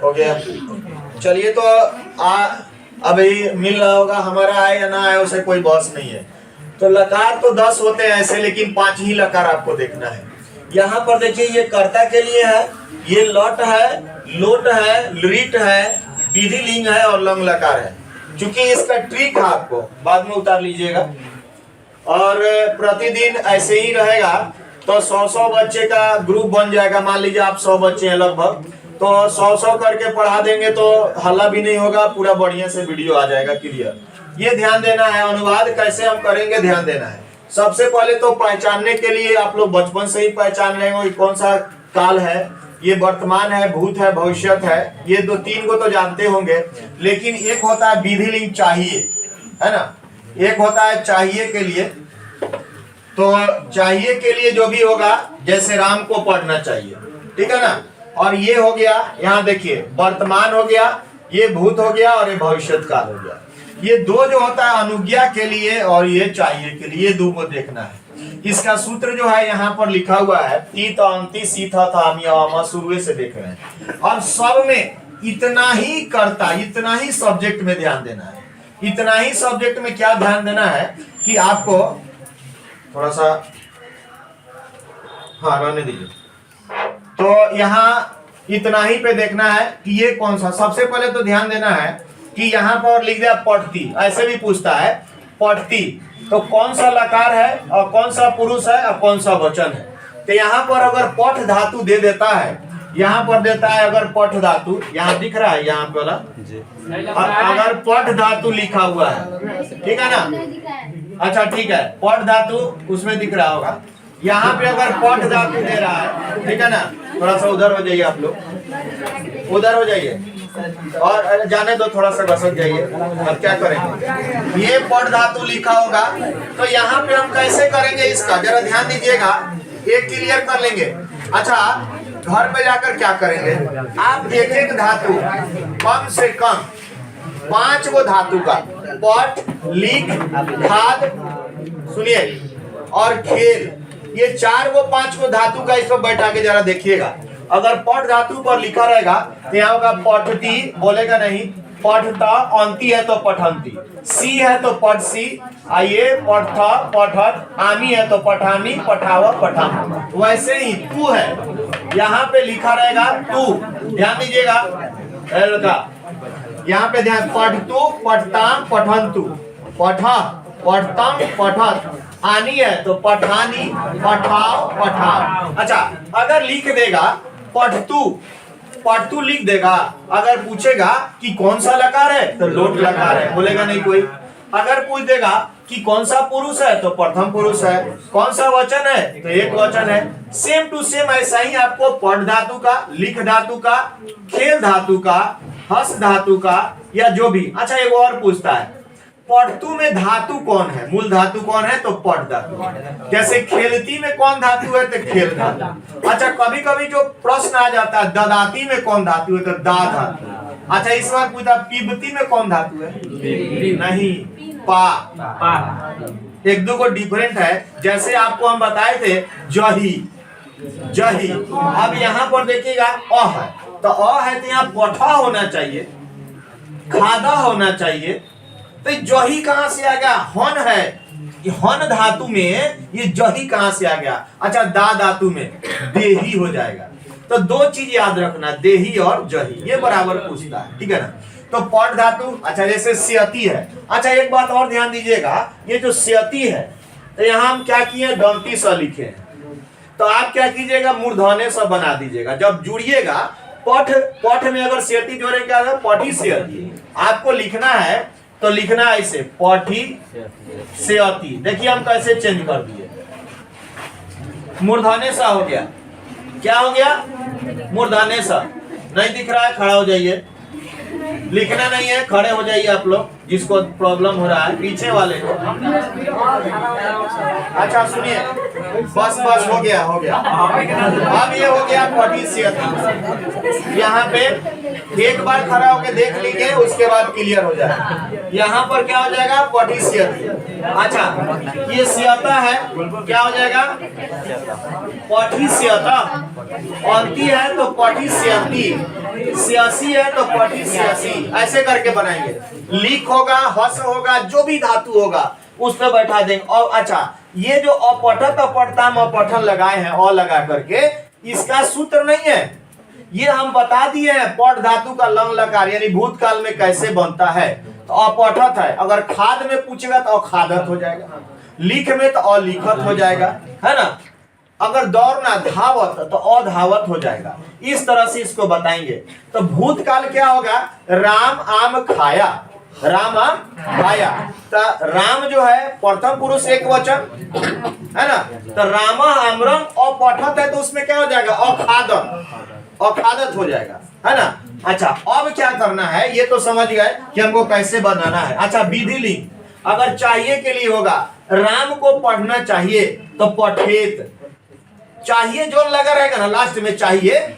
हो गया। चलिए तो अभी मिल रहा होगा, हमारा आए या ना आए उसे कोई बहस नहीं है। तो लकार तो 10 होते हैं ऐसे, लेकिन 5 ही लकार आपको देखना है। यहाँ पर देखिए ये कर्ता के लिए है, ये लट है, लोट है, लृट है, विधि लिंग है और लंग लकार है। चूंकि इसका ट्रिक है आपको बाद में उतार लीजिएगा। और प्रतिदिन ऐसे ही रहेगा तो 100 बच्चे का ग्रुप बन जाएगा। मान लीजिए आप 100 बच्चे हैं लगभग, तो 100 करके पढ़ा देंगे तो हल्ला भी नहीं होगा, पूरा बढ़िया से वीडियो आ जाएगा क्लियर। ये ध्यान देना है। अनुवाद कैसे हम करेंगे ध्यान देना है। सबसे पहले तो पहचानने के लिए आप लोग बचपन से ही पहचान रहे हो कौन सा काल है, ये वर्तमान है, भूत है, भविष्य है। ये 2-3 को तो जानते होंगे, लेकिन एक होता है विधि लिंग चाहिए, है ना। एक होता है चाहिए के लिए, तो चाहिए के लिए जो भी होगा जैसे राम को पढ़ना चाहिए, ठीक है ना। और ये हो गया, यहाँ देखिए वर्तमान हो गया, ये भूत हो गया और ये भविष्य काल हो गया। ये दो जो होता है अनुज्ञा के लिए और ये चाहिए के लिए, ये दो को देखना है। इसका सूत्र जो है यहाँ पर लिखा हुआ है तीत अंति सीथा था शुरू से देख रहे हैं। और सब में इतना ही करता, इतना ही सब्जेक्ट में ध्यान देना है। इतना ही सब्जेक्ट में क्या ध्यान देना है कि आपको थोड़ा सा हाँ रहने दीजिए। तो यहाँ इतना ही पे देखना है कि ये कौन सा। सबसे पहले तो ध्यान देना है कि यहाँ पर लिख दिया पठती, ऐसे भी पूछता है पठती, तो कौन सा लकार है और कौन सा पुरुष है और कौन सा वचन है। तो यहाँ पर अगर पठ धातु दे देता है, यहाँ पर देता है अगर पठ धातु, यहाँ दिख रहा है यहाँ वाला, अगर पठ धातु लिखा हुआ है, ठीक है ना। अच्छा ठीक है, पठ धातु उसमें दिख रहा होगा। यहाँ पे अगर पठ धातु दे रहा है, ठीक है ना, थोड़ा सा उधर हो जाइए आप लोग, उधर हो जाइए और जाने दो, थोड़ा सा घसक जाइए। अब क्या करेंगे, ये पठ धातु लिखा होगा तो यहाँ पे हम कैसे करेंगे इसका जरा ध्यान दीजिएगा, एक क्लियर कर लेंगे। अच्छा घर पे जाकर क्या करेंगे, आप एक एक धातु कम से कम 5 वो धातु का पठ, लिख, खाद, सुनिए और खेल, ये 4 वो 5 को धातु का इस पर बैठा के जरा देखिएगा। अगर पठ धातु पर लिखा रहेगा तो यहाँ होगा पठती, बोलेगा नहीं, पठता, अंति है तो पठंती, सी है तो पठसी, आइए पठा पठत, आमी है तो पठामी, पठावा पठाम। वैसे ही तू है, यहाँ पे लिखा रहेगा तू, ध्यान दीजिएगा एल का, यहाँ पे ध्यान, पठतु, पठताम, पठंतु, पठा, पठतम, पठत, आनी है तो पठानी, पठाओ, पठाओ। अच्छा अगर लिख देगा पठतु, पठतु लिख देगा, अगर पूछेगा कि कौन सा लकार है तो लोट लकार है, बोलेगा नहीं कोई। अगर पूछ देगा कि कौन सा पुरुष है तो प्रथम पुरुष है, कौन सा वचन है तो एक वचन है। सेम टू सेम ऐसा ही आपको पठ धातु का, लिख धातु का, खेल धातु का, हस धातु का या जो भी। अच्छा एक और पूछता है पठतु में धातु कौन है, मूल धातु कौन है तो पठ धातु। जैसे खेलती में कौन धातु है तो खेल धातु। अच्छा कभी कभी जो प्रश्न आ जाता है ददाती में कौन धातु है तो दा धातु। अच्छा इस बार पूछा पिबती में कौन धातु है, नहीं, पा। एक दो को डिफरेंट है, जैसे आपको हम बताए थे जही, जही। अब यहाँ पर देखिएगा अ है, तो अ है तो यहाँ पठा होना चाहिए, खादा होना चाहिए, तो जही कहां से आ गया, हन है, हन धातु में ये जही कहां से आ गया। अच्छा दा धातु में देही हो जाएगा। तो दो चीज याद रखना, देही और जही, ये बराबर पूछता है, ठीक है ना। तो पठ धातु, अच्छा जैसे स्यति है। अच्छा एक बात और ध्यान दीजिएगा, ये जो स्यति है तो यहाँ हम क्या किए, दंती स लिखे हैं, तो आप क्या कीजिएगा मूर्धन्य स बना दीजिएगा। जब जुड़िएगा पठ, पठ में अगर स्यति जोड़े क्या है पठी स्यति, आपको लिखना है तो लिखना ऐसे पठी स्यति। देखिए हम कैसे चेंज कर दिए, मूर्धन्य सा हो गया। क्या हो गया, मूर्धन्य सा। नहीं दिख रहा है, खड़ा हो जाइए, लिखना नहीं है, खड़े हो जाइए आप लोग, जिसको प्रॉब्लम हो रहा है पीछे वाले को। अच्छा सुनिए, बस बस हो गया, हो गया। अब ये हो गया पठी स्यति। यहाँ पे एक बार खड़ा होकर देख लीजिए, उसके बाद क्लियर हो जाएगा। यहाँ पर क्या हो जाएगा, पटी सियती। अच्छा, ये सियता है, क्या हो जाएगा, पटी सियता। अंती है तो पटी सियती, सियासी है तो पटी सियासी, ऐसे करके बनाएंगे। लिख होगा, हस होगा, जो भी धातु होगा उस पर बैठा देंगे। और अच्छा, ये जो अपठत अपठताम अपठन लगाए हैं अ लगा करके, इसका सूत्र नहीं है, ये हम बता दिए हैं। पट धातु का लंग लकार यानी भूतकाल में कैसे बनता है, तो अपठत है। अगर खाद में पूछेगा तो अखादत हो जाएगा, लिख में तो अलिखत हो जाएगा, है ना। अगर दौड़ना धावत तो अधावत हो जाएगा। इस तरह से इसको बताएंगे। तो भूतकाल क्या होगा, राम आम खाया, राम आम खाया। तो राम जो है प्रथम पुरुष एक वचन, है ना। तो रामा आमरम अपठत है तो उसमें क्या हो जाएगा, अखादत, अखादत हो जाएगा, है ना। अच्छा, अब क्या करना है, ये तो समझ गए कि हमको कैसे बनाना है। अच्छा, विधि लिंग अगर चाहिए के लिए होगा, राम को पढ़ना चाहिए तो पठेत, चाहिए जो लगा रहेगा ना लास्ट में, चाहिए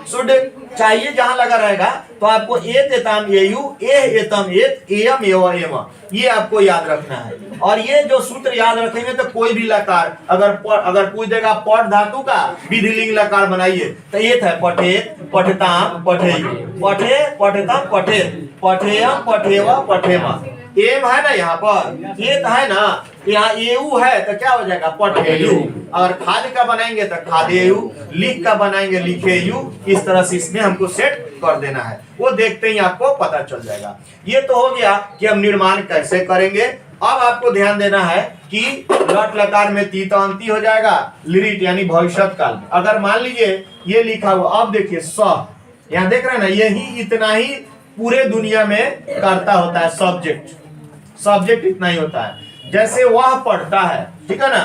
शुड चाहिए जहां लगा रहेगा तो आपको एत एताम एयु एतम एत एयम एव एम, ये आपको याद रखना है। और ये जो सूत्र याद रखेंगे तो कोई भी लकार अगर पूछ देगा पट धातु का विधि लिंग लकार बनाइए तो एत है पठेत, पठताम, पठेयु, पठे, पठताम, पठेत, पठेयम, पठेवा, पठेमा। एम है ना यहाँ पर, एत है ना, यहाँ एयु है तो क्या हो जाएगा, पठेयु। अगर खाद का बनाएंगे तो खादेयु, लिख का बनाएंगे लिखेयु। इस तरह से इसमें हमको सेट कर देना है, वो देखते ही आपको पता चल जाएगा। ये तो हो गया कि हम निर्माण कैसे करेंगे। अब आपको ध्यान देना है कि लट लकार में तीत अंती हो जाएगा, लिरिट यानी भविष्यत काल। अगर मान लीजिए ये लिखा हुआ, अब देखिए स, यहाँ देख रहे हैं ना, यही इतना ही पूरे दुनिया में करता होता है। सब्जेक्ट इतना ही होता है। जैसे वह पढ़ता है, ठीक है ना,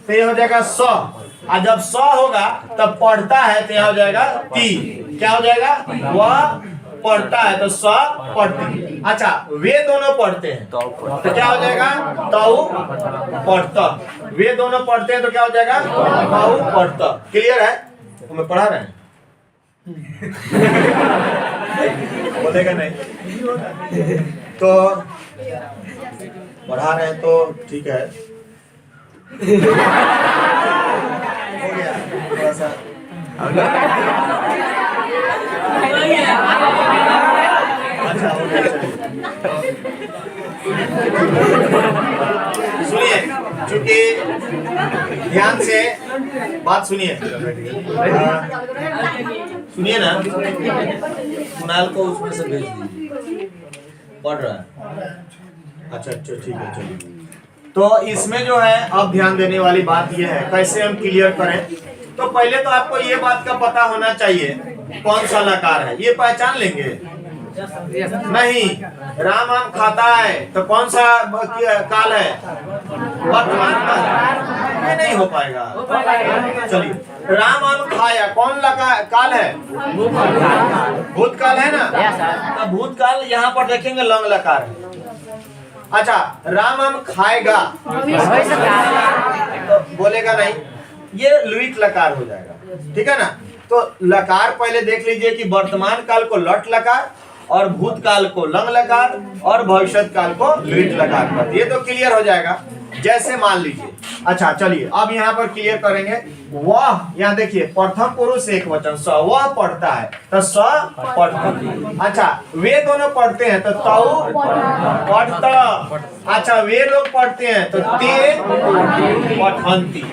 तो ये हो जाएगा स, और जब स होगा तब पढ़ता है तो यह हो जाएगा ती। क्या हो जाएगा, वह पढ़ता है तो स पढ़ती। अच्छा, वे दोनों पढ़ते हैं तो क्या हो जाएगा, तऊ पढ़ता। वे दोनों पढ़ते हैं तो क्या हो जाएगा, तऊ पढ़ता। क्लियर है, हमें पढ़ा रहे हैं बोलेगा नहीं तो पढ़ा रहे हैं तो ठीक है, हो गया थोड़ा सा। अच्छा, हो गया, सुनिए, चूंकि ध्यान से बात सुनिए, सुनिए ना, कुणाल को उसमें से भेज दीजिए, पढ़ रहा है। अच्छा, ठीक है, चलिए। तो इसमें जो है अब ध्यान देने वाली बात यह है कैसे हम क्लियर करें। तो पहले तो आपको ये बात का पता होना चाहिए कौन सा लकार है, ये पहचान लेंगे नहीं। राम आम खाता है तो कौन सा काल है, वर्तमान काल, ये नहीं हो पाएगा। चलिए, राम आम खाया कौन काल है, भूतकाल है ना। तो भूतकाल यहाँ पर देखेंगे लंग लकार है। अच्छा, राम आम खाएगा तो बोलेगा नहीं, ये लुईट लकार हो जाएगा, ठीक है ना। तो लकार पहले देख लीजिए कि वर्तमान काल को लट लकार और भूतकाल को लंग लकार और भविष्यत काल को लुईट लकार पर, ये तो क्लियर हो जाएगा। जैसे मान लीजिए, अच्छा चलिए अब यहाँ पर क्लियर करेंगे। वह, यहाँ देखिए प्रथम पुरुष एक वचन स, वह पढ़ता है तो स पढ़ता। अच्छा, वे दोनों पढ़ते हैं तो तऊ पढ़ता। अच्छा, वे लोग पढ़ते हैं तो ते पठंती।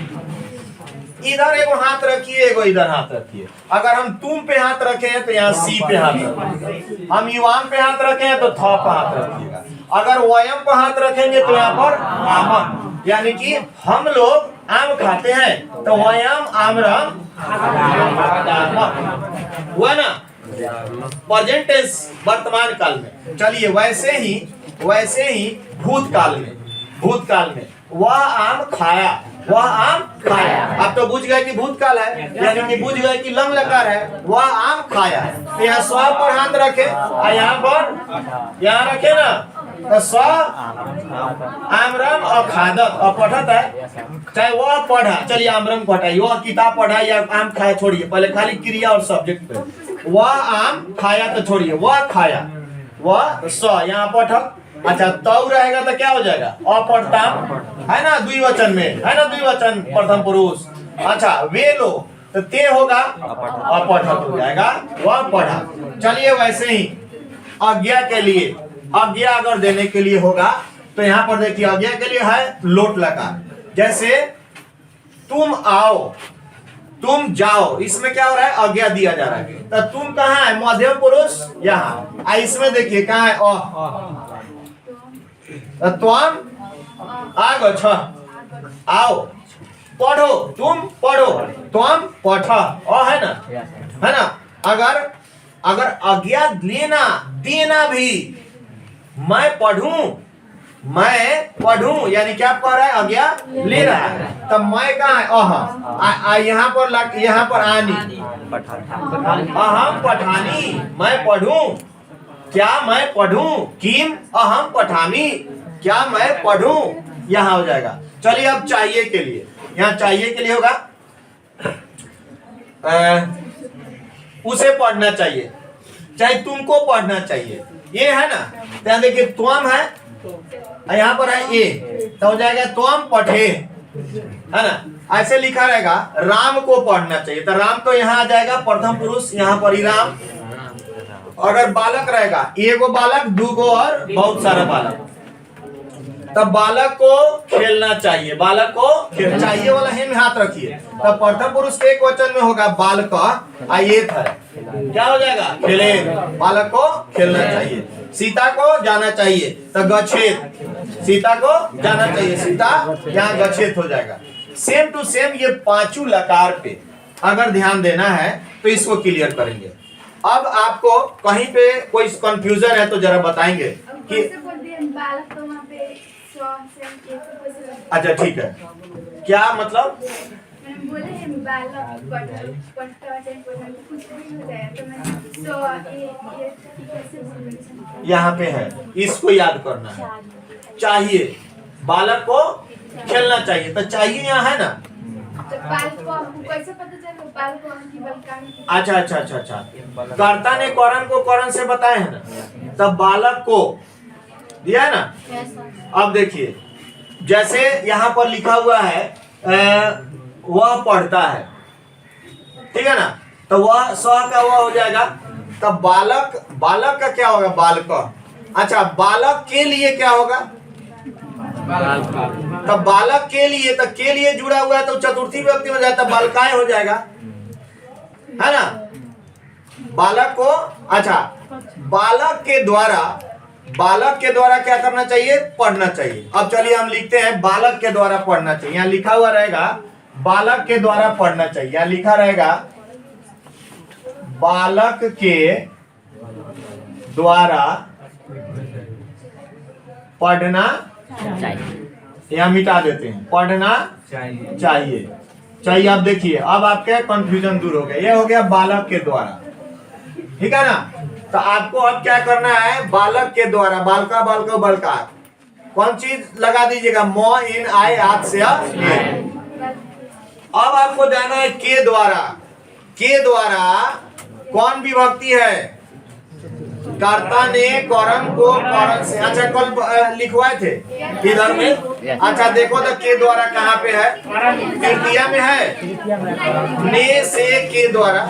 इधर एगो हाथ रखिए, एगो इधर हाथ रखिए। अगर हम तुम पे हाथ रखे हैं तो यहाँ सी पे हाथ रखिए, हम युवाम पे हाथ रखे हैं तो थ पे हाथ रखिएगा। अगर वयम पे हाथ रखेंगे तो यहाँ पर आम, यानी कि हम लोग आम खाते हैं तो वयम आमरम हुआ ना, प्रेजेंट टेंस वर्तमान काल में। चलिए, वैसे ही भूतकाल में वह आम खाया, वह आम खाया। आप तो बुझ गए कि भूतकाल है, यानी कि बुझ गए कि लंग लकार है। वह आम खाया, तो यहाँ स्व पर हाथ रखे और यहाँ पर यहाँ रखे ना, तो स्व आमरम और खादत और पढ़त है। चाहे वह पढ़ा, चलिए आमरम को हटाइए, वह किताब पढ़ा या आम खाया छोड़िए, पहले खाली क्रिया और सब्जेक्ट पे वह आम खाया, तो छोड़िए वह खाया, वह स यहाँ पठक। अच्छा तौ रहेगा तो क्या हो जाएगा अपठताम, है ना द्विवचन में, है ना द्विवचन प्रथम पुरुष। अच्छा वे लोग, तो ते होगा अपठक हो जाएगा, वह पढ़ा। चलिए वैसे ही आज्ञा के लिए, आज्ञा अगर देने के लिए होगा तो यहाँ पर देखिए आज्ञा के लिए है लोट लकार। जैसे तुम आओ, तुम जाओ, इसमें क्या हो रहा है आज्ञा दिया जा रहा है। तो तुम कहाँ है मध्यम पुरुष यहाँ, इसमें देखिए कहाँ है त्वम आगो छ, आओ पढ़ो, तुम पढ़ो, तुम पढ़, है ना, है ना। अगर आज्ञा लेना देना भी, मैं पढ़ूं यानी क्या पढ़ रहा है आज्ञा ले रहा है। तब मैं कहाँ है यहाँ पर आनी, अहम पठानी, मैं पढ़ूं, क्या मैं पढ़ूं, किम अहम पठामी, क्या मैं पढ़ूं, यहाँ हो जाएगा। चलिए अब चाहिए के लिए, यहाँ चाहिए के लिए होगा उसे पढ़ना चाहिए, चाहे तुमको पढ़ना चाहिए, ये है ना। तो देखिए त्वम है, यहाँ पर है ए, तो हो जाएगा त्वम पढ़े, है ना। ऐसे लिखा रहेगा राम को पढ़ना चाहिए, तो राम तो यहाँ आ जाएगा प्रथम पुरुष, यहाँ पर ही राम। अगर बालक रहेगा, एगो बालक, दूगो और बहुत सारा बालक, तब बालक को खेलना चाहिए, बालक को खेल चाहिए वाला है में हाथ रखिए। तब प्रथम पुरुष के एक वचन में होगा बालक, आयेत है, क्या हो जाएगा खेले, बालक को खेलना चाहिए। सीता को जाना चाहिए, तो गच्छेत, सीता को जाना चाहिए, सीता यहाँ गच्छेत हो जाएगा। सेम टू सेम ये पांचों लकार पे अगर ध्यान देना है तो इसको क्लियर करेंगे। अब आपको कहीं पे कोई कंफ्यूजन है तो जरा बताएंगे कि अच्छा ठीक है, क्या मतलब यहाँ पे है, इसको याद करना है। चाहिए, बालक को खेलना चाहिए, तो चाहिए यहाँ है ना। अच्छा, कर्ता ने करण को करण से बताए है ना, तब बालक को दिया है ना। अब देखिए जैसे यहाँ पर लिखा हुआ है वह पढ़ता है, ठीक है ना, तो वह स्व का वह हो जाएगा। तब बालक का क्या होगा बालक। अच्छा बालक के लिए क्या होगा, तब बालक के लिए, तो के लिए जुड़ा हुआ है तो चतुर्थी व्यक्ति हो जाता है, बालकाय हो जाएगा, है ना। बालक को, अच्छा बालक के द्वारा क्या करना चाहिए, पढ़ना चाहिए। अब चलिए हम लिखते हैं बालक के द्वारा पढ़ना चाहिए, यहाँ लिखा हुआ रहेगा बालक के द्वारा पढ़ना चाहिए, यहाँ लिखा रहेगा बालक के द्वारा पढ़ना चाहिए, यहाँ मिटा देते हैं, पढ़ना चाहिए। अब देखिए अब आपके कंफ्यूजन दूर हो गया, ये हो गया बालक के द्वारा, ठीक है ना। तो आपको अब क्या करना है, बालक के द्वारा, बालका बालको बलकार, कौन चीज लगा दीजिएगा, म इन आय आत से। अब आपको जाना है के द्वारा कौन विभक्ति है, कर्ता ने करण को करण से। अच्छा कल लिखवाए थे इधर में, अच्छा देखो तो के द्वारा कहाँ पे है, तृतीया में है, ने से के द्वारा,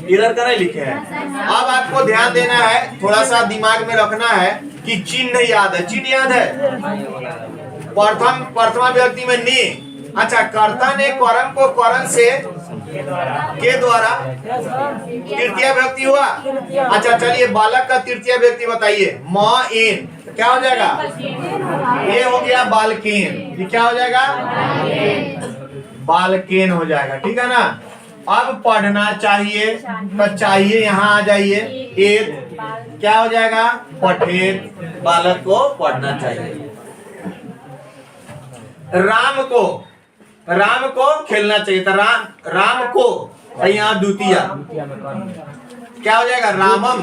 इधर का नहीं लिखे हैं। अब आपको ध्यान देना है, थोड़ा सा दिमाग में रखना है कि चिन्ह याद है, चिन्ह याद है, प्रथमा व्यक्ति में ने। अच्छा कर्ता ने करण को करण से के द्वारा, तृतीय व्यक्ति हुआ। अच्छा चलिए बालक का तृतीय व्यक्ति बताइए, म इन, तो क्या हो जाएगा, ये हो गया बालकेन, ये क्या हो जाएगा बालकेन हो जाएगा, ठीक है ना। अब पढ़ना चाहिए, तो चाहिए यहाँ आ जाइए, एक क्या हो जाएगा पठेत, बालक को पढ़ना चाहिए। राम को खेलना चाहिए, तो राम को यहाँ द्वितीय क्या हो जाएगा रामम,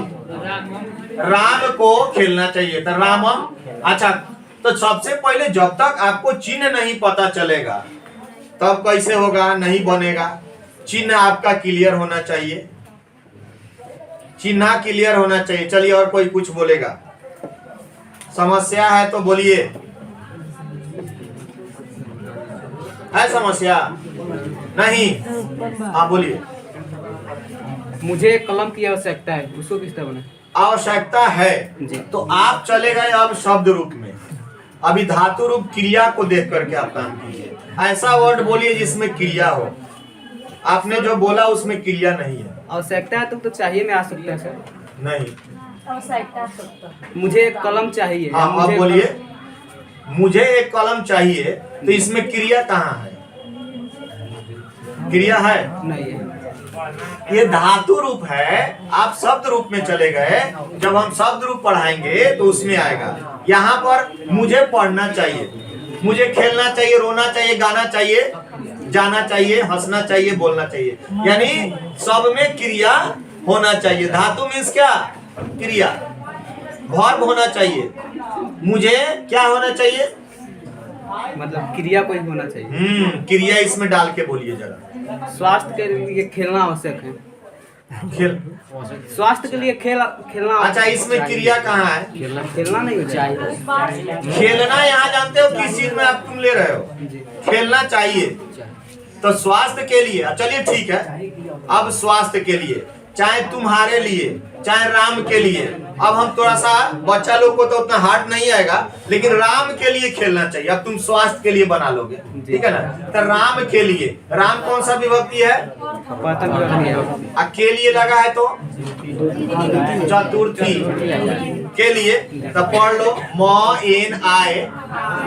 राम को खेलना चाहिए, तो रामम। अच्छा तो सबसे पहले जब तक आपको चिन्ह नहीं पता चलेगा तब कैसे होगा, नहीं बनेगा। चिन्ह आपका क्लियर होना चाहिए, चिन्ह क्लियर होना चाहिए। चलिए और कोई कुछ बोलेगा, समस्या है तो बोलिए। है समस्या? नहीं? हाँ बोलिए। मुझे एक कलम की आवश्यकता है, उसको किस तरह बनाएं? आवश्यकता है जी। तो आप चले गए अब शब्द रूप में, अभी धातु रूप क्रिया को देख करके आप काम कीजिए। ऐसा वर्ड बोलिए जिसमें क्रिया हो। आपने जो बोला उसमें क्रिया नहीं है। आवश्यकता है तो चाहिए में आ सकता है सर। नहीं, मुझे एक कलम चाहिए। हाँ आप बोलिए। मुझे एक कलम चाहिए, तो इसमें क्रिया कहाँ है? क्रिया है? नहीं है। ये धातु रूप है। आप शब्द रूप में चले गए, जब हम शब्द रूप पढ़ाएंगे तो उसमें आएगा। यहाँ पर मुझे पढ़ना चाहिए, मुझे खेलना चाहिए, रोना चाहिए, गाना चाहिए, जाना चाहिए, हंसना चाहिए, बोलना चाहिए, यानी सब में क्रिया होना चाहिए। धातु मीन्स क्या? क्रिया। वर्ब होना चाहिए। मुझे क्या होना चाहिए? मतलब क्रिया कोई होना चाहिए। क्रिया इसमें डाल के बोलिए जरा। स्वास्थ्य के लिए खेलना आवश्यक है। खेल, स्वास्थ्य के लिए खेलना। अच्छा इसमें क्रिया कहाँ है? खेलना नहीं चाहिए। खेलना यहाँ जानते हो किस चीज में आप तुम ले रहे हो? खेलना चाहिए तो स्वास्थ्य के लिए। चलिए ठीक है, अब स्वास्थ्य के लिए, चाहे तुम्हारे लिए चाहे राम के लिए। अब हम थोड़ा सा, बच्चा लोग को तो उतना हार्ड नहीं आएगा, लेकिन राम के लिए खेलना चाहिए। अब तुम स्वास्थ्य के लिए बना लोगे, ठीक है ना? तो राम के लिए, राम कौन सा विभक्ति है? के लिए लगा है तो चतुर्थी के लिए। तो पढ़ लो म एन आए,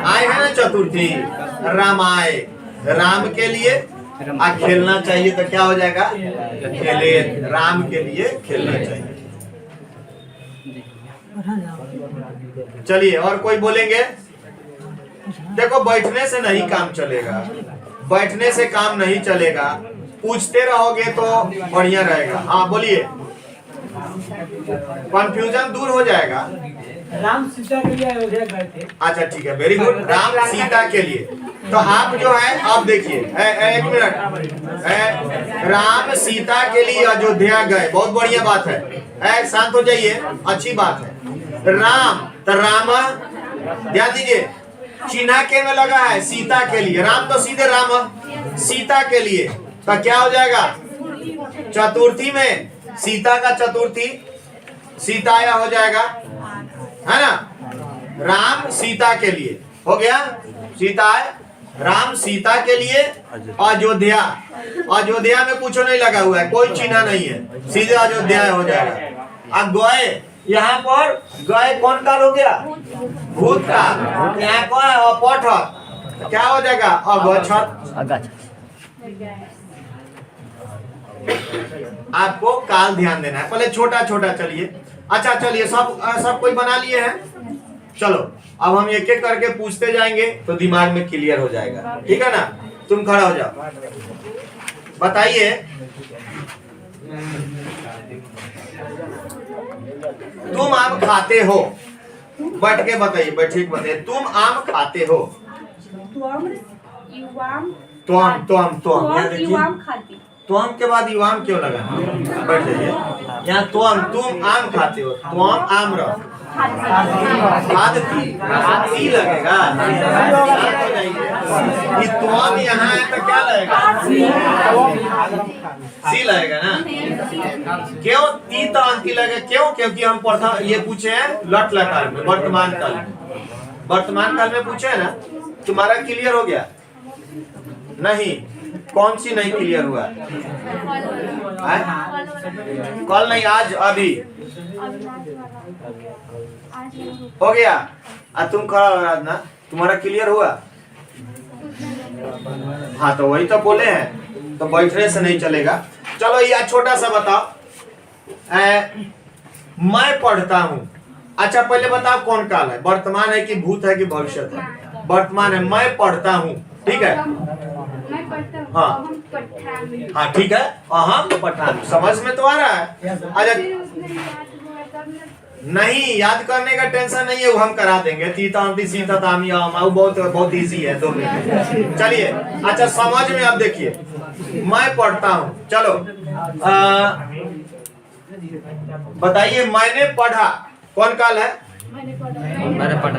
आए है ना चतुर्थी। रामाय, राम के लिए। खेलना चाहिए तो क्या हो जाएगा? खेले। राम के लिए खेलना चाहिए। चलिए और कोई बोलेंगे? देखो बैठने से नहीं काम चलेगा, बैठने से काम नहीं चलेगा, पूछते रहोगे तो बढ़िया रहेगा। हाँ बोलिए, कंफ्यूजन दूर हो जाएगा। राम सीता के लिए अयोध्या गए थे। अच्छा ठीक है, वेरी गुड। राम सीता के लिए। तो आप जो है, आप देखिए, एक मिनट, राम सीता के लिए अयोध्या गए, बहुत बढ़िया बात है। शांत हो जाइए, अच्छी बात है। राम तो रामा, ध्यान दीजिए, चिन्ह के में लगा है सीता के लिए। राम तो सीधे राम, सीता के लिए तो क्या हो जाएगा? चतुर्थी में सीता का चतुर्थी सीताया हो जाएगा, है ना? राम सीता के लिए हो गया, सीता है। राम सीता के लिए अयोध्या, अयोध्या में कुछ नहीं लगा हुआ है, कोई चिन्ह नहीं है, सीधे अयोध्या हो जाएगा। अब गए, यहाँ पर गए कौन काल हो गया? भूत काल। यहाँ कौन है? अपठ, क्या हो जाएगा? अगछत। आपको काल ध्यान देना है, पहले छोटा छोटा। चलिए अच्छा, चलिए सब कोई बना लिए हैं। चलो अब हम एक एक करके पूछते जाएंगे तो दिमाग में क्लियर हो जाएगा, ठीक है ना? तुम खड़ा हो जाओ, बताइए। तुम आम खाते हो, बैठ के बताइए, बैठे बताइए। तुम आम खाते हो। तुम के बाद युवाम क्यों लगा? बैठ जाइए यहाँ। तुम आम खाते हो, तुम आम रहो, खाती लगेगा। तुम यहाँ है तो क्या लगेगा? सी लगेगा ना? क्यों ती तो अंति लगे? क्यों? क्योंकि हम पढ़ा ये पूछे हैं लट लकार में, वर्तमान काल में। वर्तमान काल में पूछे है ना। तुम्हारा क्लियर हो गया? नहीं, कौन सी नहीं क्लियर हुआ? कल नहीं, आज, अभी हो गया। तुम खड़ा हो रहा ना, तुम्हारा क्लियर हुआ? हाँ तो वही तो बोले हैं, तो बैठने से नहीं चलेगा। चलो ये छोटा सा बताओ। मैं पढ़ता हूँ। अच्छा पहले बताओ कौन काल है? वर्तमान है कि भूत है कि भविष्य है? वर्तमान है। मैं पढ़ता हूँ, ठीक है? हाँ हाँ ठीक है, अहम पठान। समझ में तो आ रहा है? अच्छा नहीं, याद करने का टेंशन नहीं है, वो हम करा देंगे। तीता सीता तामी बहुत बहुत इजी है, 2 मिनट। चलिए अच्छा समझ में अब देखिए, मैं पढ़ता हूँ। चलो बताइए, मैंने पढ़ा कौन काल है?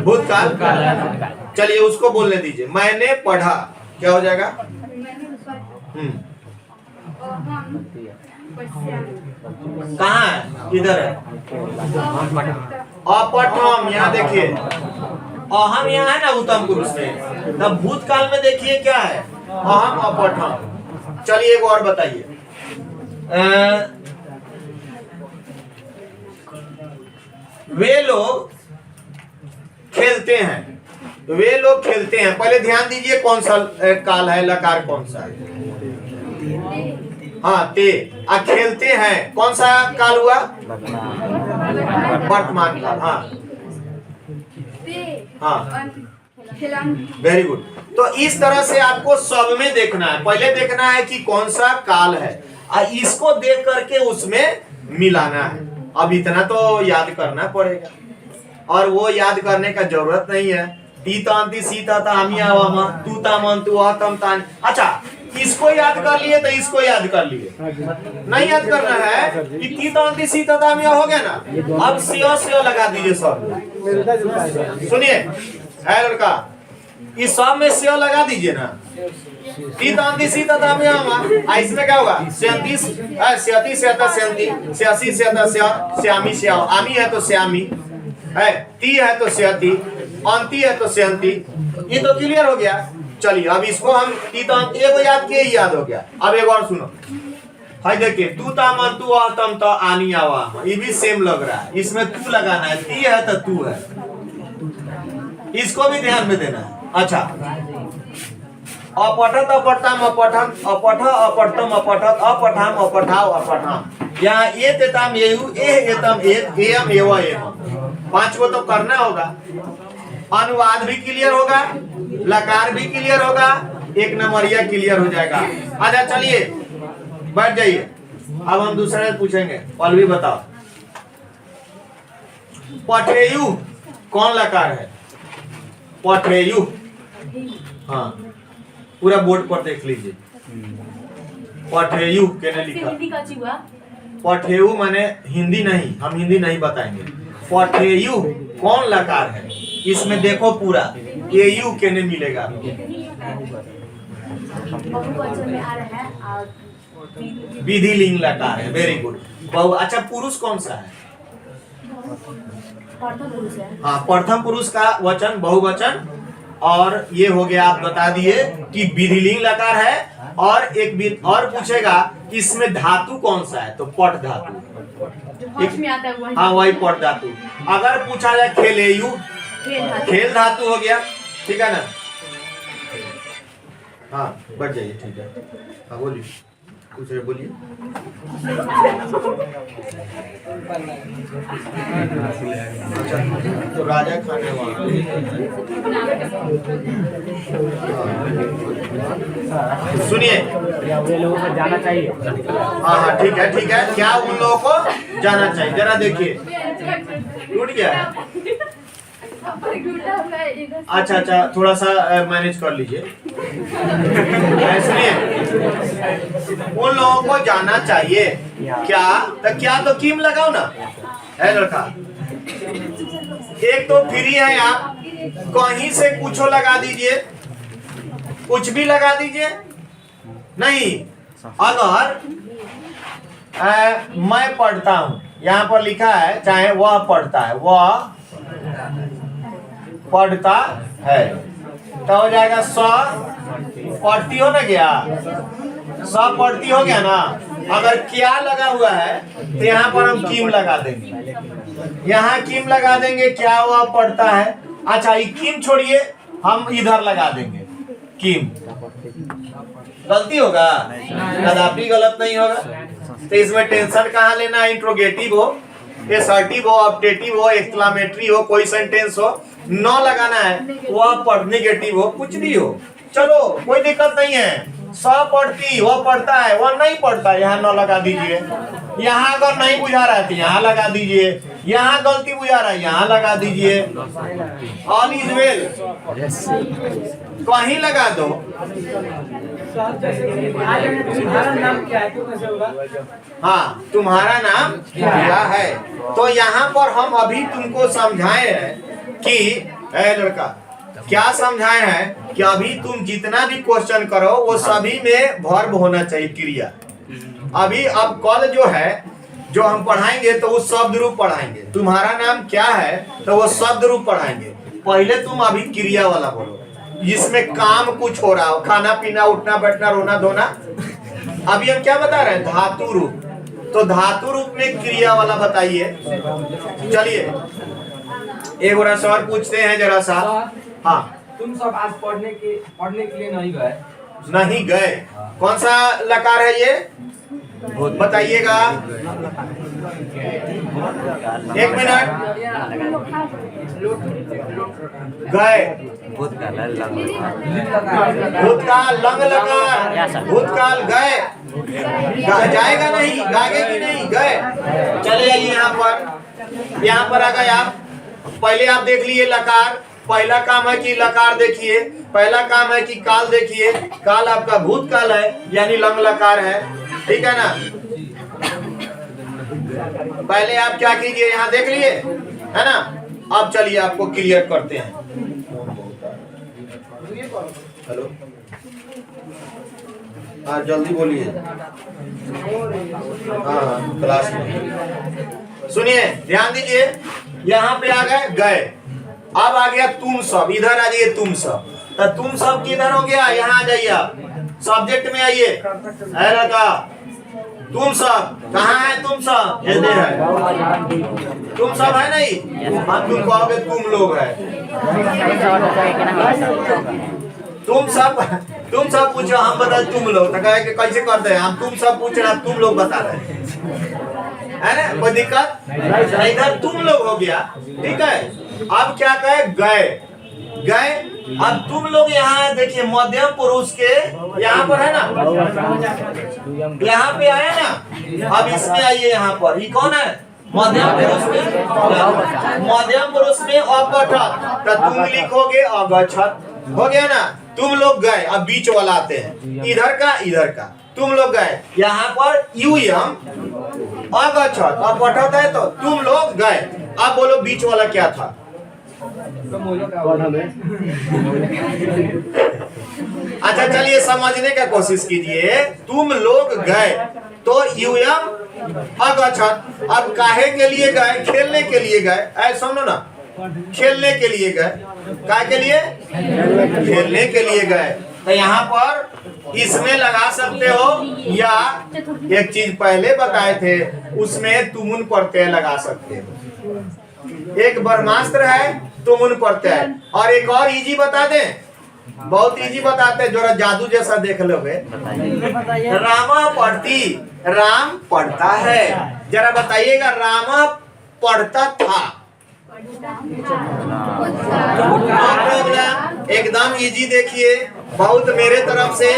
भूतकाल। चलिए उसको बोलने दीजिए, मैंने पढ़ा क्या हो जाएगा? कहाँ है? इधर है अपठम। यहाँ देखिए अहम यहाँ है ना उत्तम पुरुष में, तब भूतकाल में देखिए क्या है? अहम अपठम। चलिए एक और बताइए, वे लोग खेलते हैं। वे लोग खेलते हैं, पहले ध्यान दीजिए कौन सा काल है, लकार कौन सा है? हाँ ते। खेलते हैं कौन सा काल हुआ? वर्तमान काल। हाँ वेरी गुड। तो इस तरह से आपको सब में देखना है, पहले देखना है कि कौन सा काल है, इसको देख करके उसमें मिलाना है। अब इतना तो याद करना पड़ेगा, और वो याद करने का जरूरत नहीं है। तीतांति सीता तामी आवामा तू तामन तू आतम तान। अच्छा इसको याद कर लिए तो इसको याद कर लिए, नहीं याद करना है कि तीतांति सीता तामी हो गया ना। अब सियो लगा दीजिए सब। सुनिए है लड़का, इस सब में सियो लगा दीजिए ना। तीतांति सीता तामी आवा, इसमें क्या होगा? स्यंती स्यती स्यता स्यंती स्यासी स्यता श्यामी श्याओ। आमी है तो श्यामी है, ती है तो स्यती, अंति है तो स्यंती। ये तो क्लियर हो गया। चलिए अब इसको हम तीतांत एगो याद किए, याद हो गया। अब एक और सुनो, हाय देखिए तू तामन तू आतम तो आनी आवा, ये भी सेम लग रहा है। इसमें तू लगाना है, ती है तो तू है, इसको भी ध्यान में देना है। अच्छा अपठत अपठतम अपठम अपठ अपठतम अपठत अपठाम अपठाव अपठाम। यहाँ ए तेताम एयु ए एतम एत एयम एव एम, 5 को तो करना होगा। अनुवाद भी क्लियर होगा, लकार भी क्लियर होगा, एक नंबरिया क्लियर हो जाएगा। अच्छा चलिए बैठ जाइए, अब हम दूसरे से पूछेंगे। पल्लवी बताओ, पठेयु कौन लकार है? पठेयु, हाँ पूरा बोर्ड पर देख लीजिए। पठेयु केने लिखा? पठेयु माने हिंदी नहीं, हम हिंदी नहीं बताएंगे। पठेयु कौन लकार है? इसमें देखो पूरा एयु केने मिलेगा? विधिलिंग लकार है। Very good. अच्छा पुरुष कौन सा है? हाँ प्रथम पुरुष का वचन बहुवचन, और ये हो गया। आप बता दिए कि विधिलिंग लकार है। और एक और पूछेगा इसमें धातु कौन सा है, तो पट धातु। हाँ वही पट धातु। अगर पूछा जाए खेलेयु, खेल धातु हो गया, ठीक है ना? हाँ बढ़ जाइए, ठीक है। हाँ बोलिए, कुछ बोलिए। अच्छा तो राजा खाने वाला, सुनिए वे लोगों को जाना चाहिए। हाँ हाँ ठीक है ठीक है। क्या उन लोगों को जाना चाहिए? जरा देखिए टूट गया है। अच्छा अच्छा थोड़ा सा मैनेज कर लीजिए। सुनिए उन लोगों को जाना चाहिए। क्या तो क्या तो कीम लगाओ ना, है लड़का। एक तो फ्री है, आप कहीं से कुछ लगा दीजिए, कुछ भी लगा दीजिए। नहीं अगर मैं पढ़ता हूं, यहाँ पर लिखा है चाहे वह पढ़ता है, वह पढ़ता है, तो हो जाएगा स पढ़ती हो ना गया, स पढ़ती हो गया ना। अगर क्या लगा हुआ है तो यहाँ पर हम कीम लगा देंगे, यहाँ कीम लगा देंगे, क्या वह पढ़ता है। अच्छा ये कीम छोड़िए, हम इधर लगा देंगे कीम। गलती होगा? कदापि गलत नहीं होगा। तो इसमें टेंशन कहाँ लेना? इंट्रोगेटिव हो, एसर्टिव हो, ऑब्जेक्टिव हो, एक्सक्लेमेटरी हो, कोई सेंटेंस हो, न लगाना है। वह पढ़ नेगेटिव हो, कुछ भी हो, चलो कोई दिक्कत नहीं है। स पढ़ती, वह पढ़ता है, वह नहीं पढ़ता, यहाँ न लगा दीजिए। यहाँ अगर नहीं बुझा रहा है तो यहाँ लगा दीजिए, यहाँ गलती बुझा रहा है यहाँ लगा दीजिए। ऑल इज वेल कहीं लगा दो। साहब जैसे कि आ जाएंगे तो तुम्हारा नाम क्या है तो कैसे होगा? हाँ, तुम्हारा नाम क्या है। तो यहाँ पर हम अभी तुमको समझाए हैं कि ए लड़का, क्या समझाए हैं कि अभी तुम जितना भी क्वेश्चन करो वो सभी में वर्ब होना चाहिए, क्रिया। अभी अब कल जो है जो हम पढ़ाएंगे तो वो शब्द रूप पढ़ाएंगे। तुम्हारा नाम क्या है तो वो शब्द रूप पढ़ाएंगे। पहले तुम अभी क्रिया वाला बोलो, जिसमें काम कुछ हो रहा हो, खाना पीना, उठना बैठना, रोना धोना। अभी हम क्या बता रहे हैं? धातु रूप। तो धातु रूप में क्रिया वाला बताइए। चलिए एक बार सवाल पूछते हैं जरा सा। हाँ, तुम सब आज पढ़ने के लिए नहीं गए? नहीं गए। कौन सा लकार है ये बताइएगा? एक मिनट। गए, भूतकाल लंग लकार, भूतकाल गए, जाएगा नहीं, गागे की नहीं, गए। चले जाइए यहाँ पर आ गए आप। पहले आप देख लिए लकार। पहला काम है कि लकार देखिए, पहला काम है कि काल देखिए। काल आपका भूतकाल है यानी लंग लकार है, ठीक है ना। पहले आप क्या कीजिए, यहाँ देख लिए है ना। अब चलिए आपको क्लियर करते हैं। हेलो, हाँ जल्दी बोलिए। हाँ क्लास में सुनिए, ध्यान दीजिए। यहाँ पे आ गए। अब आ गया तुम सब, इधर आ जाइए तुम सब। तो तुम सब किधर हो गया? यहाँ आ जाइए आप, सब्जेक्ट में आइए। है लड़का, तुम सब कहाँ है? तुम सब इधर है। तुम सब है नहीं, हम तुम कहोगे तुम लोग है। तुम सब पूछो, हम बताए तुम लोग। तो कहे कि कैसे करते हैं हम? तुम सब पूछ रहे, तुम लोग बता रहे है ना, कोई दिक्कत? इधर तुम लोग हो गया, ठीक है। अब क्या कहे? गए। अब तुम लोग यहाँ देखिए, मध्यम पुरुष के यहाँ पर है ना, यहाँ पे आए ना। अब इसमें आइए यहाँ पर, ये कौन है? मध्यम पुरुष में, मध्यम पुरुष में अपठत। तो तुम लिखोगे अगछत, हो गया ना। तुम लोग गए। अब बीच वाला आते हैं, इधर का। तुम लोग गए, यहाँ पर यूयम अगछत, अपठत है तो तुम लोग गए। अब बोलो बीच वाला क्या था? अच्छा चलिए समझने का कोशिश कीजिए। तुम लोग गए तो यूयम अगछत। अब काहे के लिए गए? खेलने के लिए गए। ऐसा सुनो ना, खेलने के लिए गए। काहे के लिए? खेलने के लिए गए। तो यहाँ पर इसमें लगा सकते हो, या एक चीज पहले बताए थे उसमें तुमुन प्रत्यय लगा सकते हो। एक ब्रह्मास्त्र है, तुमुन प्रत्यय। और एक और इजी बता दें, बहुत इजी बताते हैं, जरा जादू जैसा देख लोगे। रामा पढ़ती, राम पढ़ता है। जरा बताइएगा, रामा पढ़ता था। एकदम इजी। देखिए बहुत मेरे तरफ से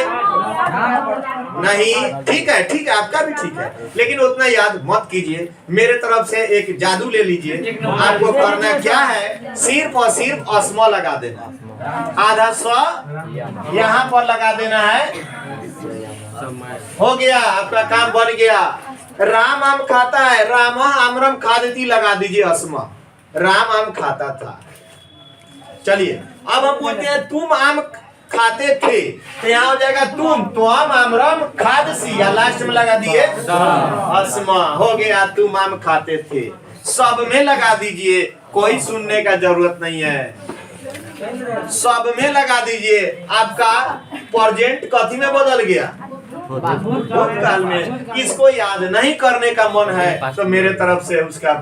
नहीं, ठीक है आपका भी ठीक है, लेकिन उतना याद मत कीजिए। मेरे तरफ से एक जादू ले लीजिए। आपको करना क्या है, सिर्फ और सिर्फ अस्मा लगा देना, आधा स्व यहाँ पर लगा देना है। हो गया, आपका काम बन गया। राम आम खाता है, रामा आमरम खादती लगा दीजिए अस्मा। राम आम खाता था। चलिए अब हम बोलते हैं तुम आम खाते थे, तो यहाँ हो जाएगा तुम आमरम खादसी, या लास्ट में लगा दिए अस्मा। हो गया, तुम आम खाते थे। सब में लगा दीजिए, कोई सुनने का जरूरत नहीं है, सब में लगा दीजिए। आपका प्रेजेंट कथी में बदल गया? भूतकाल में। इसको याद नहीं करने का मन है तो मेरे तरफ से उसका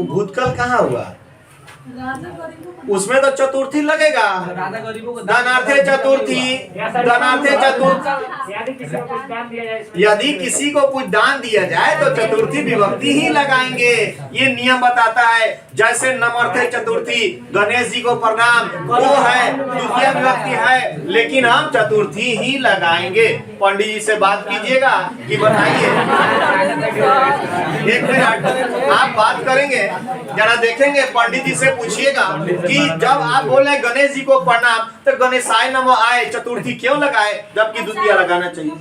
भूतकाल कहाँ हुआ? उसमें तो चतुर्थी लगेगा। धनार्थे चतुर्थी, धनार्थे चतुर्थी। यदि किसी को कुछ दान दिया जाए तो चतुर्थी विभक्ति ही लगाएंगे, ये नियम बताता है। जैसे नमर्थे चतुर्थी, गणेश जी को प्रणाम, वो है द्वितीय विभक्ति है, लेकिन हम चतुर्थी ही लगाएंगे। पंडित जी से बात कीजिएगा कि बताइए। एक मिनट आप बात करेंगे, जरा देखेंगे पंडित जी से पूछिएगा कि जब आप बोल रहे गणेश जी को प्रणाम तो गणेशाय नमः आए चतुर्थी क्यों लगाए जबकि द्वितीया लगाना चाहिए?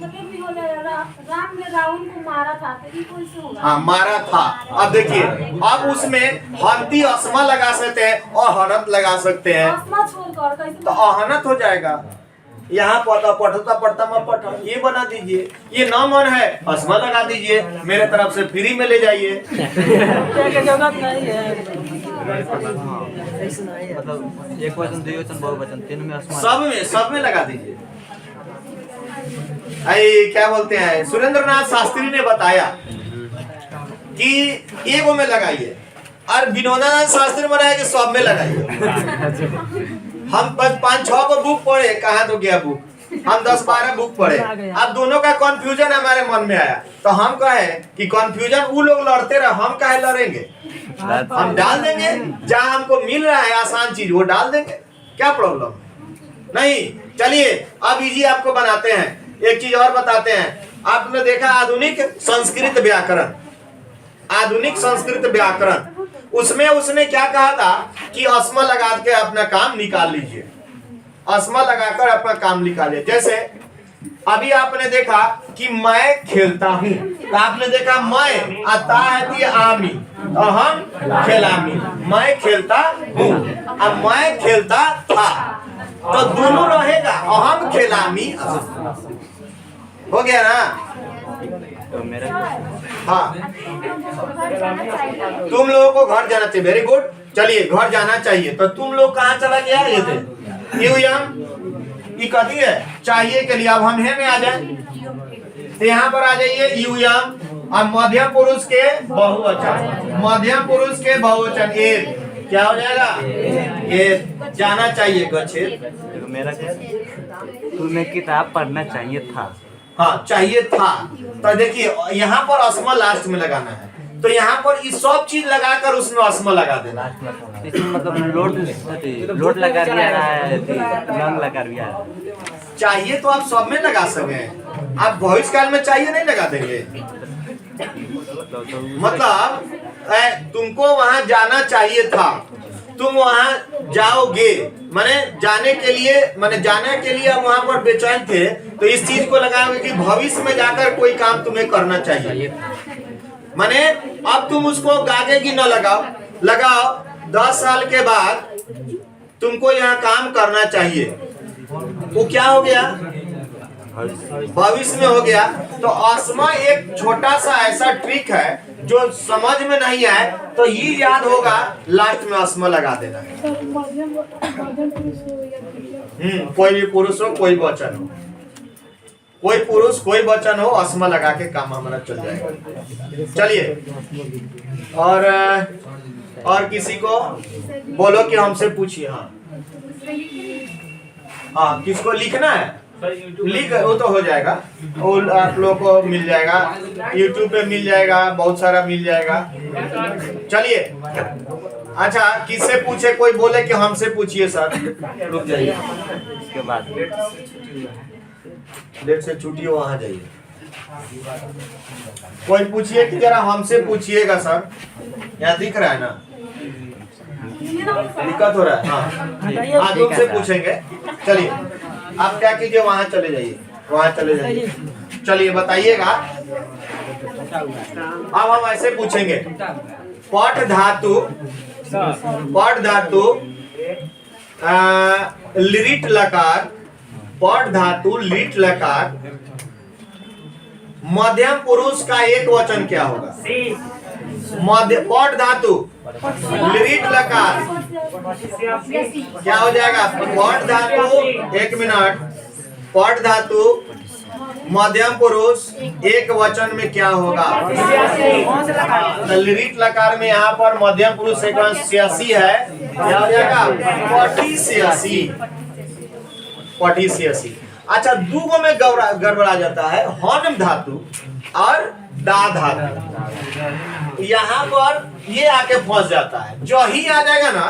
राम ने रावण को मारा था तो ये कौन से होगा? हाँ मारा था। अब देखिए अब उसमें हंती अस्मा लगा सकते हैं और हनत लगा सकते हैं आसमा छोड़कर कैसे? तो अहनत हो जाएगा। यहाँ पढ़ता मैं पढ़ा ये बना दीजिए, ये ना मन है अस्मा लगा दीजिए, मेरे तरफ से फ्री में ले जाइए। जरूरत नहीं है। मतलब एक वचन द्विवचन बहुवचन तीन में अस्मा सब में लगा दीजिए। क्या बोलते हैं सुरेंद्र नाथ शास्त्री ने बताया कि एगो में लगाइए और विनोदानंद शास्त्री ने बताया कि सब में लगाइए। हम 5-6 को बुक पढ़े, कहाँ तो गया बुक, हम 10-12 बुक पढ़े, अब दोनों का कंफ्यूजन हमारे मन में आया तो हम कहे कि कंफ्यूजन वो लोग लड़ते रहे, हम काहे लड़ेंगे, हम डाल देंगे जहाँ हमको मिल रहा है आसान चीज वो डाल देंगे, क्या प्रॉब्लम नहीं। चलिए अब इजी आपको बनाते हैं, एक चीज और बताते हैं। आपने देखा आधुनिक संस्कृत व्याकरण, आधुनिक संस्कृत व्याकरण उसमें उसने क्या कहा था कि अस्मा लगा के अपना काम निकाल लीजिए, अस्मा लगाकर अपना काम निकालिए। जैसे अभी आपने देखा कि मैं खेलता हूँ तो आपने देखा मैं आता है कि आमी अहम खेलामी, मैं खेलता हूँ अब मैं खेलता था तो दोनों रहेगा अहम खेलामी हो गया ना। तो मेरा हाँ तुम लोगों को घर जाना चाहिए, वेरी गुड। चलिए घर जाना चाहिए तो तुम लोग कहाँ चला गया ये थे ये कथी है चाहिए के लिए। अब हम है में आ जाए तो यहाँ पर आ जाइए यूयम और मध्यम पुरुष के बहुवचन, मध्यम पुरुष के बहुवचन एक क्या हो जाएगा ये जाना चाहिए गच्छेत। तो मेरा तुम्हें किताब पढ़ना चाहिए था, हाँ चाहिए था। तो देखिए यहाँ पर अस्मा लास्ट में लगाना है तो यहाँ पर ये सब चीज लगाकर उसमें अस्मा लगा देना है। इसमें मतलब लोड लगा दिया है, रंग लगा दिया है। चाहिए तो आप सब में लगा सके, आप भविष्य काल में चाहिए नहीं लगा देंगे। मतलब तुमको वहां जाना चाहिए था, तुम वहां जाओगे, माने जाने के लिए आप वहां पर बेचैन थे तो इस चीज को लगाओगे कि भविष्य में जाकर कोई काम तुम्हें करना चाहिए। माने अब तुम उसको गागे की न लगाओ 10 साल के बाद तुमको यहाँ काम करना चाहिए, वो क्या हो गया भविष्य में हो गया। तो अस्मा एक छोटा सा ऐसा ट्रिक है जो समझ में नहीं आए तो ये याद होगा लास्ट में अस्मा लगा देना है। कोई भी पुरुष हो कोई वचन हो, कोई पुरुष कोई वचन हो अस्मा लगा के काम हमारा चल जाएगा। चलिए और किसी को बोलो कि हमसे पूछिए। हाँ किसको लिखना है लिख वो तो हो जाएगा, वो आप लोगों को मिल जाएगा, YouTube पे मिल जाएगा, बहुत सारा मिल जाएगा। चलिए अच्छा किससे पूछे, कोई बोले कि हमसे पूछिए सर, रुक जाइए इसके बाद लेट से छुट्टी हो वहां जाइए। कोई पूछिए कि जरा हमसे पूछिएगा सर, यहाँ दिख रहा है ना, दिक्कत हो रहा है। हाँ तुमसे पूछेंगे। चलिए आप क्या कीजिए वहां चले जाइए, वहां चले जाइए। चलिए बताइएगा। अब हम ऐसे पूछेंगे पट धातु लिट लकार, पट धातु लिट लकार मध्यम पुरुष का एक वचन क्या होगा? पट धातु लिट लकार क्या हो जाएगा? पट धातु एक मिनट, पट धातु मध्यम पुरुष एक वचन में क्या होगा? लिट लकार में यहाँ पर मध्यम पुरुष एक स्यासी है, क्या हो जाएगा? पटी। अच्छा दूगो में गड़बड़ा जाता है, हन धातु और दा धातु। यहाँ पर ये आके फंस जाता है, जो ही आ जाएगा ना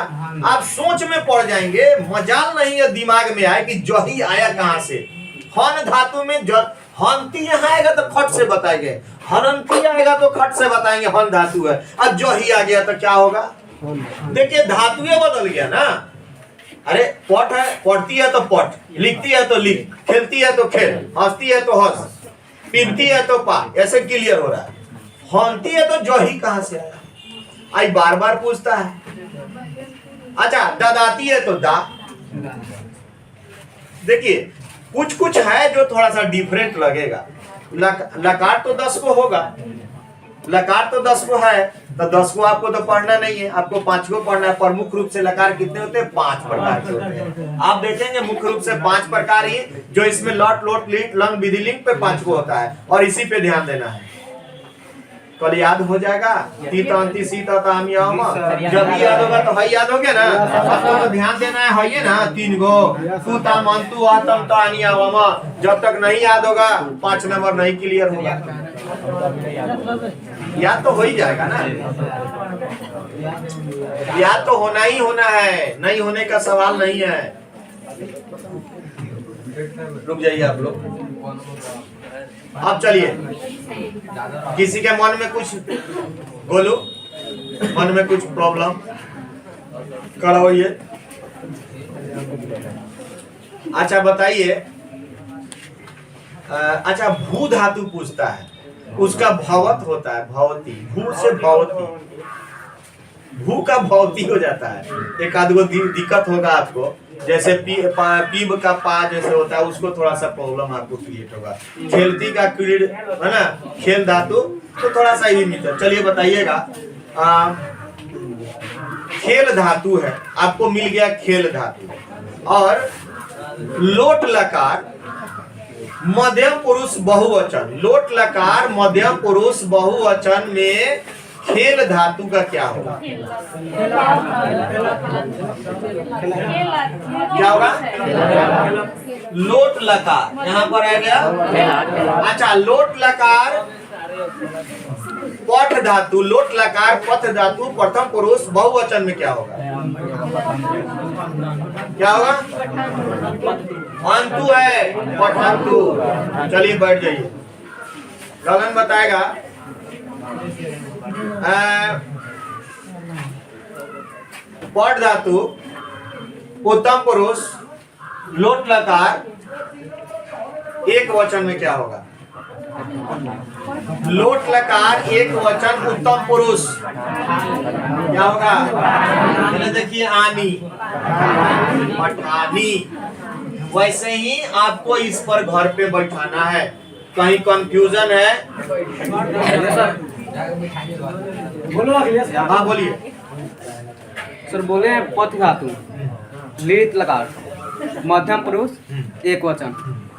आप सोच में पड़ जाएंगे, मजाल नहीं है दिमाग में आए कि जो ही आया कहाँ से। हन धातु में हंती यहाँ आएगा तो खट से बताएंगे, हनंती आएगा तो खट से बताएंगे हन धातु है। अब जो ही आ गया तो क्या होगा? देखिए धातु बदल गया ना। अरे पट है, पढ़ती है तो पट, लिखती है तो लिख, खेलती है तो खेल, हंसती है तो हंस, पीबती है तो पा, ऐसे क्लियर हो रहा है। हंसती है तो जो ही कहां से आया, आई बार बार पूछता है। अच्छा ददाती है तो दा। देखिए कुछ कुछ है जो थोड़ा सा डिफरेंट लगेगा। लकार तो 10 को होगा, लकार तो 10 को है, तो 10 को आपको तो पढ़ना नहीं है, आपको 5 को पढ़ना है। प्रमुख रूप से लकार कितने होते हैं? 5 प्रकार के होते हैं। आप देखेंगे मुख्य रूप से 5 प्रकार ही, जो इसमें लट लोट लीट लंग विधिलिंग पे 5 को होता है, और इसी पे ध्यान देना है। कल याद हो जाएगा। तीत अंति सीत ताम याम, जब भी याद होगा तो है, याद हो गया ना। आपको तो ध्यान देना है ये ना 3 गो तू ताम अंतु आतम तानी आवम। जब तक नहीं याद होगा 5 नंबर नहीं क्लियर होगा। याद तो हो ही जाएगा ना, याद तो होना ही होना है, नहीं होने का सवाल नहीं है। रुक जाइए आप लोग। अब चलिए, किसी के मन में कुछ बोलो, मन में कुछ प्रॉब्लम खड़ा होइए। अच्छा बताइए, अच्छा भू धातु पूछता है, उसका भवत होता है भवती, भू से भवती, भू का भवती हो जाता है। एक आध गो दिक्कत होगा आपको, जैसे पीब का पा जैसे होता है, उसको थोड़ा सा प्रॉब्लम आपको क्रिएट होगा। खेलती का क्रीड है ना, खेल धातु, तो थोड़ा सा ही मिलता। चलिए बताइएगा, खेल धातु है, आपको मिल गया खेल धातु। और लोट लकार मध्यम पुरुष बहुवचन, लोट लकार मध्यम पुरुष बहुवचन में खेल धातु का क्या होगा? क्या होगा? लोट लकार, यहाँ पर आ गया। अच्छा लोट लकार पठ धातु, लोट लकार पथ धातु प्रथम पुरुष बहुवचन में क्या होगा? क्या होगा? अंतु है, पठंतु। चलिए बैठ जाइए, गगन बताएगा। पठ धातु उत्तम पुरुष लोट लकार एक वचन में क्या होगा? लोट लकार एक वचन उत्तम पुरुष क्या होगा? देखिए आनी, पठानी। वैसे ही आपको इस पर घर पे बैठाना है। कहीं कंफ्यूजन है? हाँ बोलिए सर। बोले हैं पथ धातु लीट लकार मध्यम पुरुष एक वचन,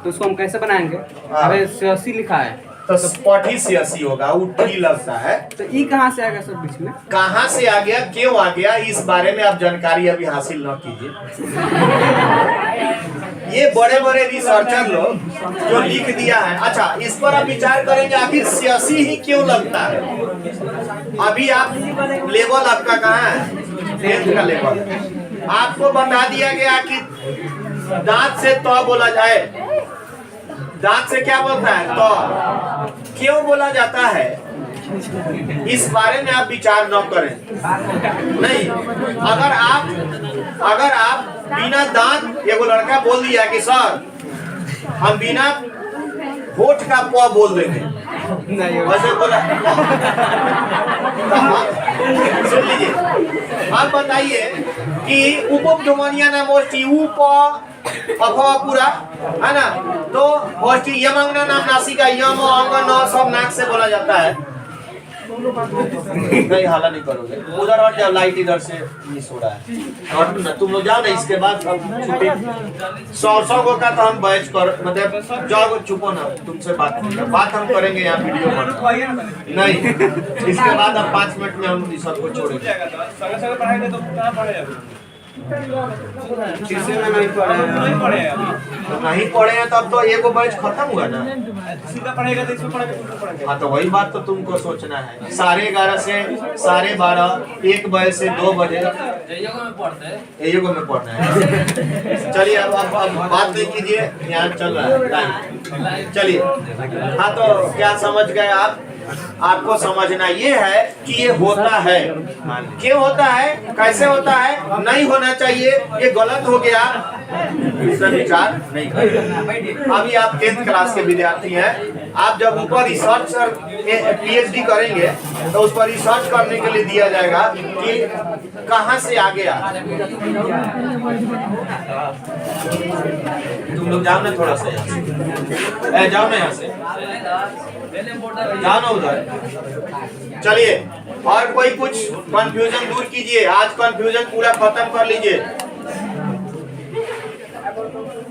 तो उसको हम कैसे बनाएंगे? अबे सियासी लिखा है तो पठी सियासी होगा, उठी लगता है। तो ई कहाँ से आ गया सर बीच में? कहाँ से आ गया, क्यों आ गया, इस बारे में आप जानकारी अभी हासिल न कीजिए। ये बड़े बड़े रिसर्चर लोग जो लिख दिया है। अच्छा इस पर आप विचार करेंगे, आखिर सियासी ही क्यों लगता है। अभी आप लेवल आपका कहाँ है? 10th का लेवल। आपको बता दिया गया कि दांत से तो बोला जाए, दांत से क्या बोलता है? तो क्यों बोला जाता है, इस बारे में आप विचार न करें। नहीं, अगर आप बिना दांत, एगो लड़का बोल दिया कि सर हम बिना होठ का प बोल देंगे, वैसे बोला। सुन लीजिए, आप बताइए कि उपध्वनिया नाम होती उप अथवा पूरा है ना, तो होती यमंगना नाम नासिका यम अंग न सब नाक से बोला जाता है। नहीं हाला नहीं करोगे, उधर हट जाओ, लाइट इधर से मिस हो रहा है। और तुम लोग जाओ ना, इसके बाद छुट्टी 100 को का तो हम बैच कर, मतलब जाओ चुपो ना, तुमसे बात हम करेंगे यहाँ वीडियो पर। नहीं, इसके बाद अब 5 मिनट में हम सबको छोड़ेंगे। किसी में नहीं पढ़े नहीं पढ़े हैं तब तो एक बैच खत्म हुआ ना। सीधा पढ़ेगा तो इसमें पढ़ेगा। हाँ तो वही बात तो तुमको सोचना है। 11:30 से 12:30, 1 बजे से 2 बजे एगो में पढ़ना है। चलिए अब बात नहीं कीजिए, यहाँ चल रहा है टाइम। चलिए हाँ, तो क्या समझ गए आप? आपको समझना ये है कि ये होता है। क्यों होता है, कैसे होता है, नहीं होना चाहिए, ये गलत हो गया, इस पर विचार नहीं करें। अभी आप 10th क्लास के विद्यार्थी हैं, आप जब ऊपर रिसर्च और PhD करेंगे तो उस पर रिसर्च करने के लिए दिया जाएगा कि कहां से आ गया। तुम लोग जाओ ना थोड़ा सा यहाँ से, जाओ ना यहाँ से, जाओ ना उधर। चलिए, और कोई कुछ कंफ्यूजन दूर कीजिए, आज कंफ्यूजन पूरा खत्म कर लीजिए।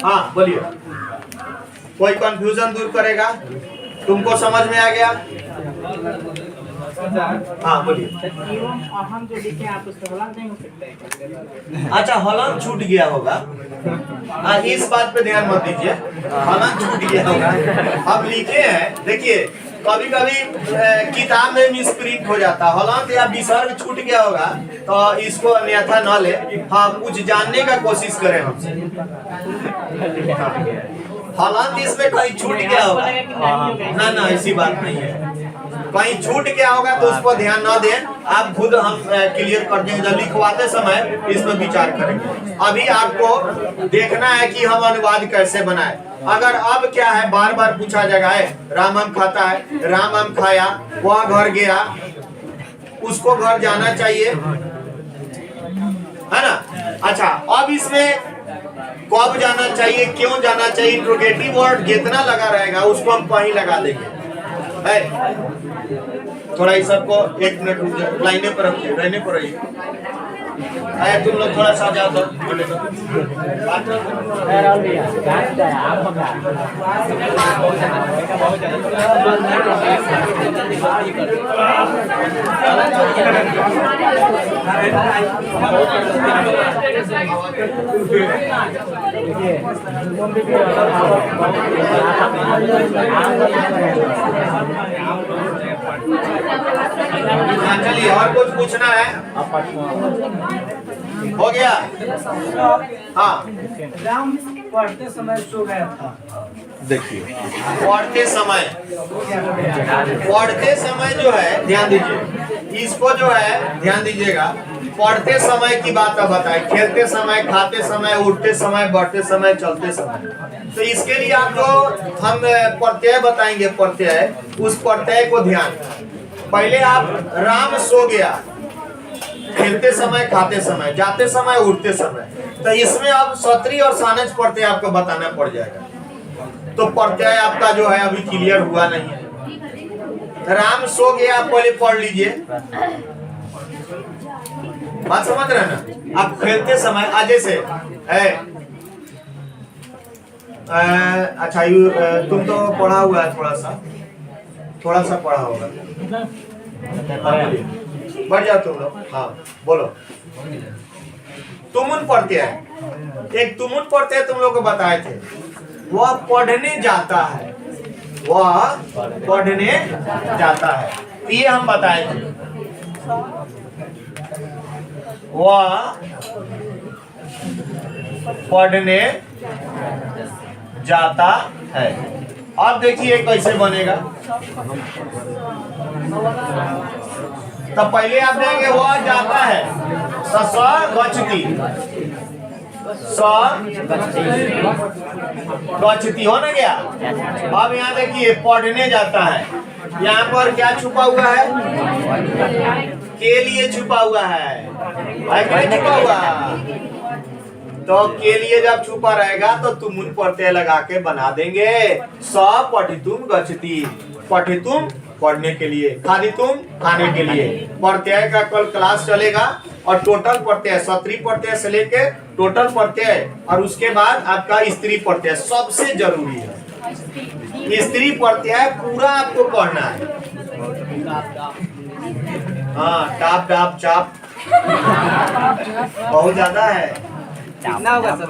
हाँ बोलिए, कोई कंफ्यूजन दूर करेगा? तुमको समझ में आ गया? हाँ बोलिए। हम जो लिखे आप उस पर हलाल नहीं हो सकते। अच्छा, हलन छूट गया होगा, इस बात पे ध्यान मत दीजिए, हलन छूट गया होगा। हम लिखे हैं, देखिए कभी कभी किताब में मिसप्रिंट हो जाता है, हलन या विसर्ग छूट गया होगा, तो इसको अन्यथा न ले। हाँ, कुछ जानने का कोशिश करें हमसे। हलन इसमें कहीं छूट गया होगा, ना ना ऐसी बात नहीं है, कहीं छूट गया होगा तो उस पर ध्यान ना दें, आप खुद हम क्लियर कर देंगे। जब लिखवाते समय इस पर विचार करेंगे। अभी आपको देखना है कि हम अनुवाद कैसे बनाए। अगर अब क्या है, बार बार पूछा जाएगा है, राम आम खाता है, राम आम खाया, वह घर गया, उसको घर जाना चाहिए, है ना। अच्छा, अब इसमें कब जाना चाहिए, क्यों जाना चाहिए, इंट्रोगेटिव वर्ड जितना लगा रहेगा उसको हम कहीं लगा देंगे। है थोड़ा इस सबको 1 मिनट रुक जाए, लाइने पर रखिए, रहने पर रहिए। आए तुम लोग थोड़ा सा जाओ तो चलिए, और कुछ पूछना है? हो गया? हाँ राम पढ़ते समय सो गया था। देखिए, पढ़ते समय जो है, ध्यान दीजिए, इसको जो है ध्यान दीजिएगा। पढ़ते समय की बात अब बताए, खेलते समय, खाते समय, उठते समय, बढ़ते समय, चलते समय। तो इसके लिए आप जो हम प्रत्यय बताएंगे, प्रत्यय, उस प्रत्यय को ध्यान। पहले आप राम सो गया, खेलते समय, खाते समय, जाते समय, उठते समय, तो इसमें अब सत्री और सानज प्रत्यय आपको बताना पड़ जाएगा। तो प्रत्यय आपका जो है अभी क्लियर हुआ नहीं है। राम सो गया पहले पढ़ लीजिए, बात समझ रहे ना। आप खेलते समय जैसे है, अच्छा तुम तो पढ़ा हुआ है, थोड़ा सा पढ़ा होगा। बढ़ जाओ तुम लोग। हाँ बोलो। तुमुन प्रत्यय, एक तुमुन प्रत्यय तुम लोग को बताए थे, वह पढ़ने जाता है, वह पढ़ने जाता है, ये हम बताए थे। वह पढ़ने जाता है। अब देखिए कैसे बनेगा। तो पहले आप देंगे वह जाता है, स गच्छति, गच्छति हो ना गया। अब यहाँ देखिए पढ़ने जाता है, यहाँ पर क्या छुपा हुआ है, के लिए छुपा हुआ है, छुपा हुआ। तो के लिए जब छुपा रहेगा तो तुम उन प्रत्यय लगा के बना देंगे। स पठितुम गच्छति, पठितुम पढ़ने के लिए, खादितुम खाने के लिए। प्रत्यय का कल क्लास चलेगा और टोटल प्रत्यय, सत्री प्रत्यय से लेके टोटल प्रत्यय, और उसके बाद आपका स्त्री प्रत्यय सबसे जरूरी है। स्त्री प्रत्यय पूरा आपको पढ़ना है। हाँ, टाप डाप चाप बहुत ज्यादा है। कितना होगा सर?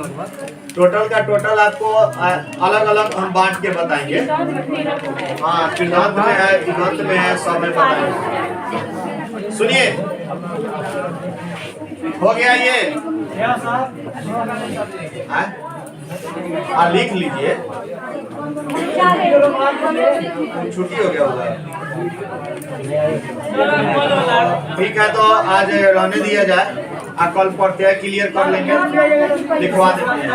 टोटल का टोटल आपको अलग अलग हम बांट के बताएंगे। हाँ, चिन्हांत में है, दिनांत में है, सब में बताएंगे। सुनिए, हो गया ये? लिख लीजिए। छुट्टी हो गया होगा। ठीक है, तो आज रहने दिया जाए, कल प्रत्यय क्लियर कर लेंगे, लिखवा देते हैं।